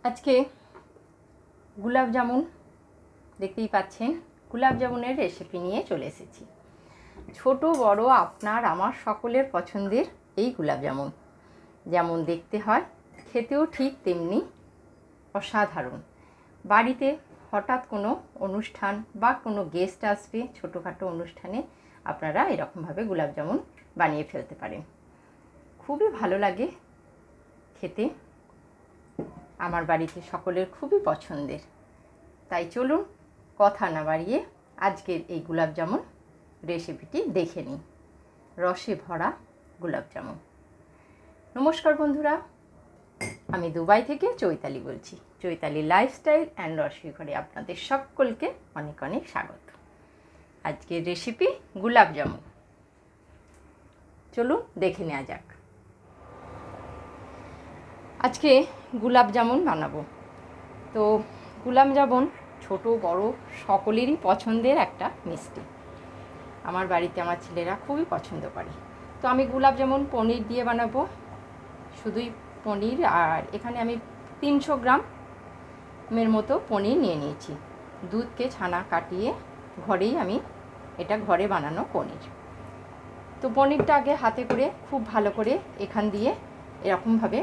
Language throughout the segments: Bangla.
আজকে গুলাব জামুন দেখতেই পাচ্ছেন, গুলাব জামুনের রেসিপি নিয়ে চলে এসেছি। ছোট বড় আপনার আমার সকলের পছন্দের এই গুলাব জামুন যেমন দেখতে হয়, খেতেও ঠিক তেমনি অসাধারণ। বাড়িতে হঠাৎ কোনো অনুষ্ঠান বা কোনো গেস্ট আসবে, ছোটোখাটো অনুষ্ঠানে আপনারা এরকমভাবে গুলাব জামুন বানিয়ে ফেলতে পারেন। খুবই ভালো লাগে খেতে, আমার বাড়িতে সকলের খুবই পছন্দের। তাই চলুন কথা না বাড়িয়ে আজকের এই গুলাব জামুন রেসিপিটি দেখে নিই। রসে ভরা গুলাব জামুন। নমস্কার বন্ধুরা, আমি দুবাই থেকে চৈতালি বলছি। চৈতালি লাইফস্টাইল অ্যান্ড রসইঘরে আপনাদের সকলকে অনেক অনেক স্বাগত। আজকের রেসিপি গুলাব জামুন। চলুন দেখে নেওয়া যাক। আজকে গুলাব জামুন বানাবো। তো গুলাব জামুন ছোট বড় সকলেরই পছন্দের একটা মিষ্টি। আমার বাড়িতে আমার ছেলেরা খুবই পছন্দ করে। তো আমি গুলাব জামুন পনির দিয়ে বানাবো, শুধুই পনির। আর এখানে আমি 300 গ্রামের মতো পনির নিয়ে নিয়েছি। দুধকে ছানা কাটিয়ে ঘরেই আমি এটা ঘরে বানানো পনির। তো পনিরটা আগে হাতে করে খুব ভালো করে এখান দিয়ে এরকমভাবে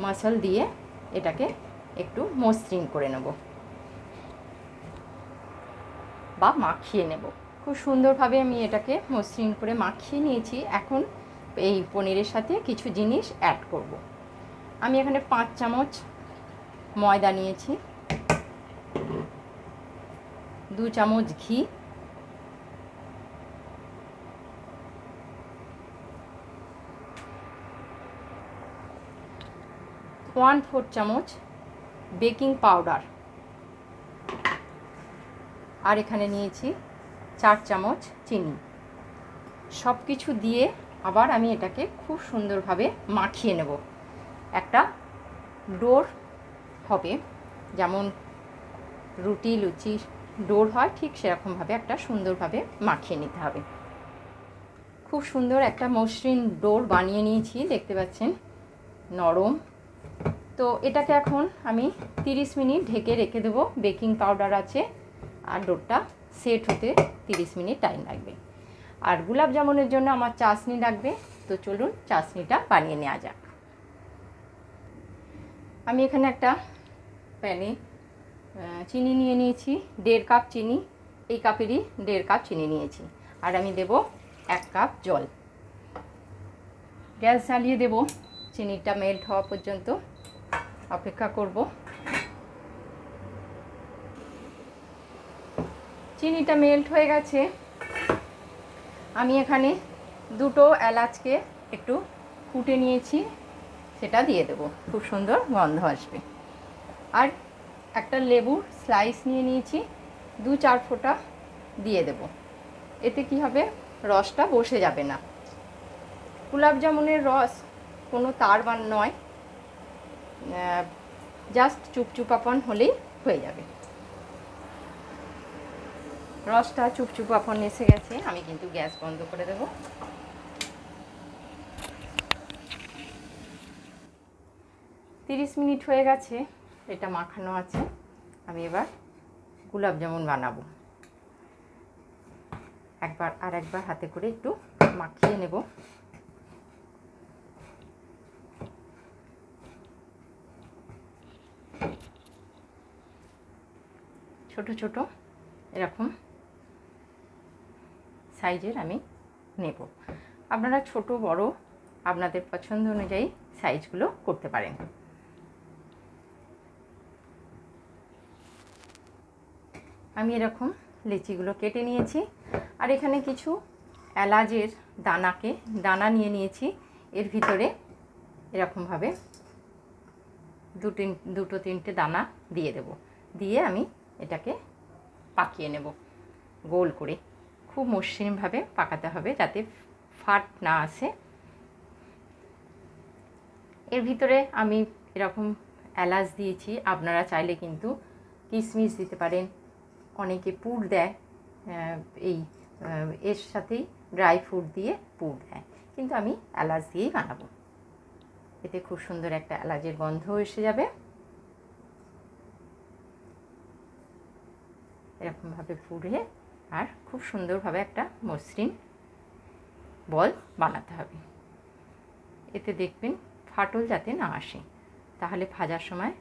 মশল দিয়ে এটাকে একটু মসৃণ করে নেব বা মাখিয়ে নেব। খুব সুন্দরভাবে আমি এটাকে মসৃণ করে মাখিয়ে নিয়েছি। এখন এই পনিরের সাথে কিছু জিনিস অ্যাড করব। আমি এখানে 5 চামচ ময়দা নিয়েছি, 2 চামচ ঘি, 1/4 চামচ বেকিং পাউডার, আর এখানে নিয়েছি 4 চামচ চিনি। সব কিছু দিয়ে আবার আমি এটাকে খুব সুন্দরভাবে মাখিয়ে নেব। একটা ডোর হবে, যেমন রুটি লুচির ডোর হয়, ঠিক সেরকমভাবে একটা সুন্দরভাবে মাখিয়ে নিতে হবে। খুব সুন্দর একটা মসৃণ ডোর বানিয়ে নিয়েছি, দেখতে পাচ্ছেন নরম। তো এটাকে এখন আমি 30 মিনিট ঢেকে রেখে দেবো। বেকিং পাউডার আছে আর ডোরটা সেট হতে 30 মিনিট টাইম লাগবে। আর গুলাব জামুনের জন্য আমার চাশনি লাগবে। তো চলুন চাশনিটা বানিয়ে নেওয়া যাক। আমি এখানে একটা প্যানে চিনি নিয়ে নিয়েছি, 1.5 কাপ চিনি। এই কাপেরই 1.5 কাপ চিনি নিয়েছি। আর আমি দেব 1 কাপ জল। গ্যাস জ্বালিয়ে দেব, চিনিটা মেল্ট হওয়া পর্যন্ত অপেক্ষা করব। চিনিটা মেল্ট হয়ে গেছে। আমি এখানে 2টো এলাচকে একটু কুটে নিয়েছি, সেটা দিয়ে দেব। খুব সুন্দর গন্ধ আসবে। আর একটা লেবুর স্লাইস নিয়ে নিয়েছি, 2-4 ফোঁটা দিয়ে দেব। এতে কি হবে, রসটা বসে যাবে না। গুলাব জামুনের রস কোনো তার বান নয়, জাস্ট চুপচুপাপন হলেই হয়ে যাবে। রসটা চুপচুপাপন এসে গেছে, আমি কিন্তু গ্যাস বন্ধ করে দেব। তিরিশ মিনিট হয়ে গেছে, এটা মাখানো আছে। আমি এবার গুলাব জামুন বানাবো। একবার হাতে করে একটু মাখিয়ে নেব। ছোট ছোট এরকম সাইজের আমি নেব। আপনারা ছোট বড় আপনাদের পছন্দ অনুযায়ী সাইজগুলো করতে পারেন। আমি এরকম লিচিগুলো কেটে নিয়েছি। আর এখানে কিছু এলাচের দানা নিয়ে নিয়েছি। এর ভিতরে এরকমভাবে 2-3টে দানা দিয়ে দেব। দিয়ে আমি এটাকে পাকিয়ে নেব গোল করে। খুব মসৃণভাবে পাকাতে হবে যাতে ফাট না আসে। এর ভিতরে আমি এরকম এলাচ দিয়েছি, আপনারা চাইলে কিন্তু কিশমিশ দিতে পারেন। অনেকে পুর দেয়, এর সাথেই ড্রাই ফ্রুট দিয়ে পুর দেয়, কিন্তু আমি এলাচ দিয়েই বানাবো। এতে খুব সুন্দর একটা এলাচের গন্ধ এসে যাবে। এরকমভাবে পুড়ে আর খুব সুন্দরভাবে একটা মসৃণ বল বানাতে হবে। এতে দেখবেন ফাটল যাতে না আসে, তাহলে ভাজার সময়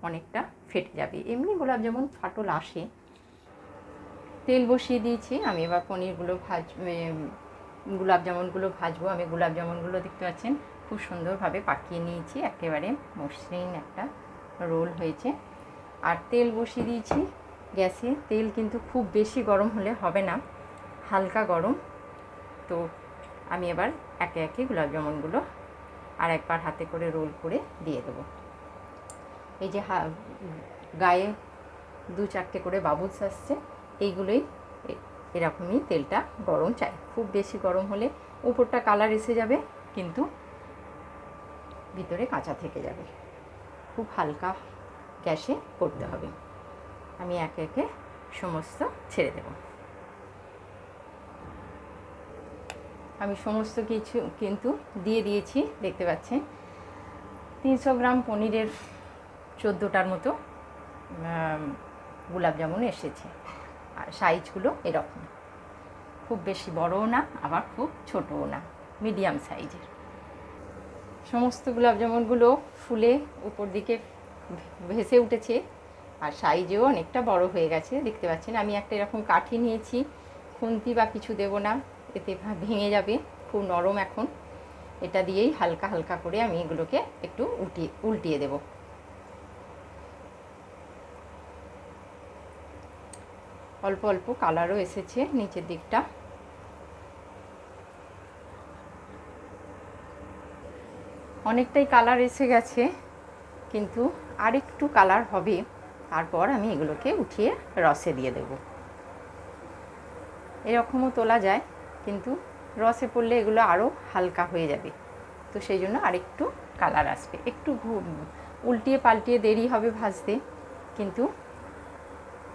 অনেকটা ফেটে যাবে। এমনি গোলাপ জামুন ফাটল আসে। তেল বসিয়ে দিয়েছি, আমি এবার পনিরগুলো গোলাপ জামুনগুলো ভাজবো। আমি গোলাপ জামুনগুলো দেখতে পাচ্ছেন খুব সুন্দরভাবে পাকিয়ে নিয়েছি, একেবারে মসৃণ একটা রোল হয়েছে। আর তেল বসিয়ে দিয়েছি গ্যাসে। তেল কিন্তু খুব বেশি গরম হলে হবে না, হালকা গরম। তো আমি এবার একে একে গোলাপ জামুনগুলো আর একবার হাতে করে রোল করে দিয়ে দেবো। এই যে গায়ে 2-4টে করে বাবুলস আসছে, এইগুলোই এরকমই তেলটা গরম চাই। খুব বেশি গরম হলে উপরটা কালার এসে যাবে কিন্তু ভিতরে কাঁচা থেকে যাবে। খুব হালকা গ্যাসে করতে হবে। আমি একে একে সমস্ত ছেড়ে দেব। আমি সমস্ত কিছু কিন্তু দিয়ে দিয়েছি, দেখতে পাচ্ছেন 300 গ্রাম পনিরের 14টার মতো গোলাপ জামুন এসেছে। আর সাইজগুলো এরকম, খুব বেশি বড়ও না আবার খুব ছোটও না, মিডিয়াম সাইজের। সমস্ত গোলাপ জামুনগুলো ফুলে উপর দিকে ভেসে উঠেছে আর সাইজেও অনেকটা বড় হয়ে গেছে, দেখতে পাচ্ছেন। আমি একটা এরকম কাঠি নিয়েছি, খুন্তি বা কিছু দেব না, এতে ভেঙে যাবে, খুব নরম এখন। এটা দিয়েই হালকা হালকা করে আমি এগুলোকে একটু উল্টিয়ে দেব। অল্প অল্প কালারও এসেছে নিচের দিকটা। অনেকটাই কালার এসে গেছে, কিন্তু আরেকটু কালার হবে। তারপর আমি এগুলোকে উঠিয়ে রসে দিয়ে দেব। এরকমও তোলা যায়, কিন্তু রসে পড়লে এগুলো আরও হালকা হয়ে যাবে। তো সেই জন্য আরেকটু কালার আসবে, একটু উল্টিয়ে পাল্টিয়ে দেরি হবে ভাজতে, কিন্তু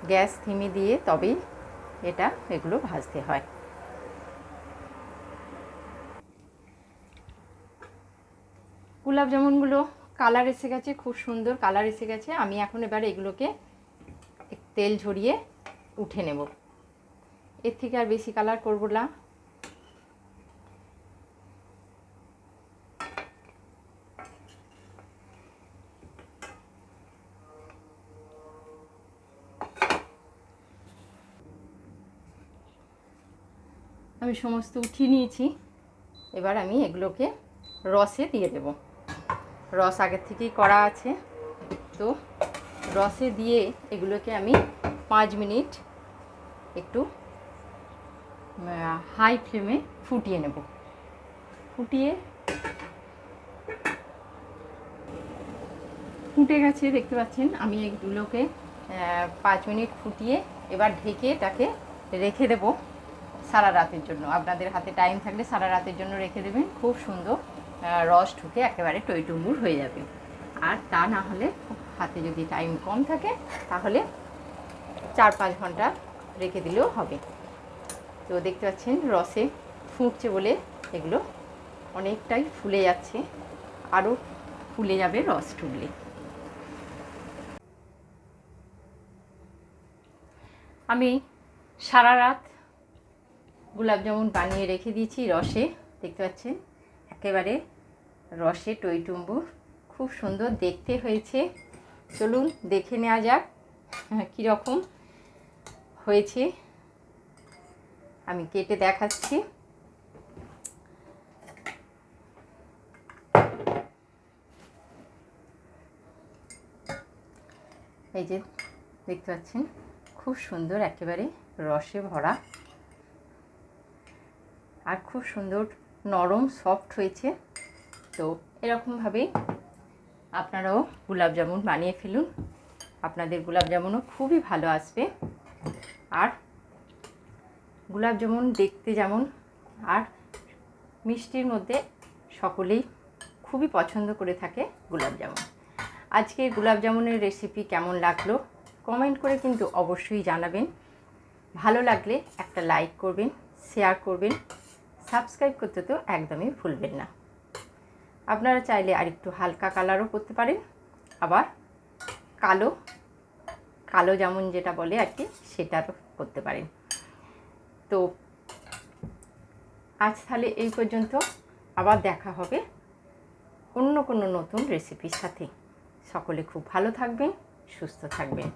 গ্যাস ধিমে দিয়ে তবেই এগুলো ভাজতে হয়। গোলাপ জামুনগুলো কালার এসে গেছে, খুব সুন্দর কালার এসে গেছে। আমি এখন এবার এগুলোকে তেল ঝরিয়ে উঠে নেব। এর থেকে আর বেশি কালার করব না। আমি সমস্ত উঠিয়ে নিয়েছি, এবার আমি এগুলোকে রসে দিয়ে দেব। রস আগের থেকেই করা আছে, তো রসে দিয়ে এগুলোকে আমি 5 মিনিট একটু হাই ফ্লেমে ফুটিয়ে নেব। ফুটে গেছে, দেখতে পাচ্ছেন। আমি এগুলোকে 5 মিনিট ফুটিয়ে এবার ঢেকে এটাকে রেখে দেব সারা রাতের জন্য। আপনাদের হাতে টাইম থাকলে সারা রাতের জন্য রেখে দেবেন, খুব সুন্দর রস ঢুকে একেবারে টইটুম্বুর হয়ে যাবে। আর তা না হলে হাতে যদি টাইম কম থাকে তাহলে 4-5 ঘন্টা রেখে দিলেও হবে। তো দেখতে পাচ্ছেন রসে ফুটছে বলে এগুলো অনেকটাই ফুলে যাচ্ছে, আরও ফুলে যাবে রস ঢুকলে। আমি সারা রাত গোলাপ জামুন বানিয়ে রেখে দিয়েছি রসে, দেখতে পাচ্ছেন একেবারে রসে টইটুম্বুর, খুব সুন্দর দেখতে হয়েছে। চলুন দেখে নেওয়া যাক কীরকম হয়েছে। আমি কেটে দেখাচ্ছি। এই যে দেখতে পাচ্ছেন খুব সুন্দর একেবারে রসে ভরা আর খুব সুন্দর নরম সফট হয়েছে। তো এরকমভাবেই আপনারাও গোলাপ জামুন বানিয়ে ফেলুন, আপনাদের গোলাপ জামুনও খুবই ভালো আসবে। আর গোলাপ জামুন দেখতে যেমন আর মিষ্টির মধ্যে সকলেই খুবই পছন্দ করে থাকে গোলাপ জামুন। আজকে গোলাপ জামুনের রেসিপি কেমন লাগলো কমেন্ট করে কিন্তু অবশ্যই জানাবেন। ভালো লাগলে একটা লাইক করবেন, শেয়ার করবেন, সাবস্ক্রাইব করতে তো একদমই ভুলবেন না। আপনারা চাইলে আরেকটু হালকা কালারও করতে পারেন, আবার কালো জামুন যেটা বলে আর কি, সেটারও করতে পারেন। তো আজ তাহলে এই পর্যন্ত, আবার দেখা হবে অন্য কোনো নতুন রেসিপির সাথে। সকলে খুব ভালো থাকবেন, সুস্থ থাকবেন।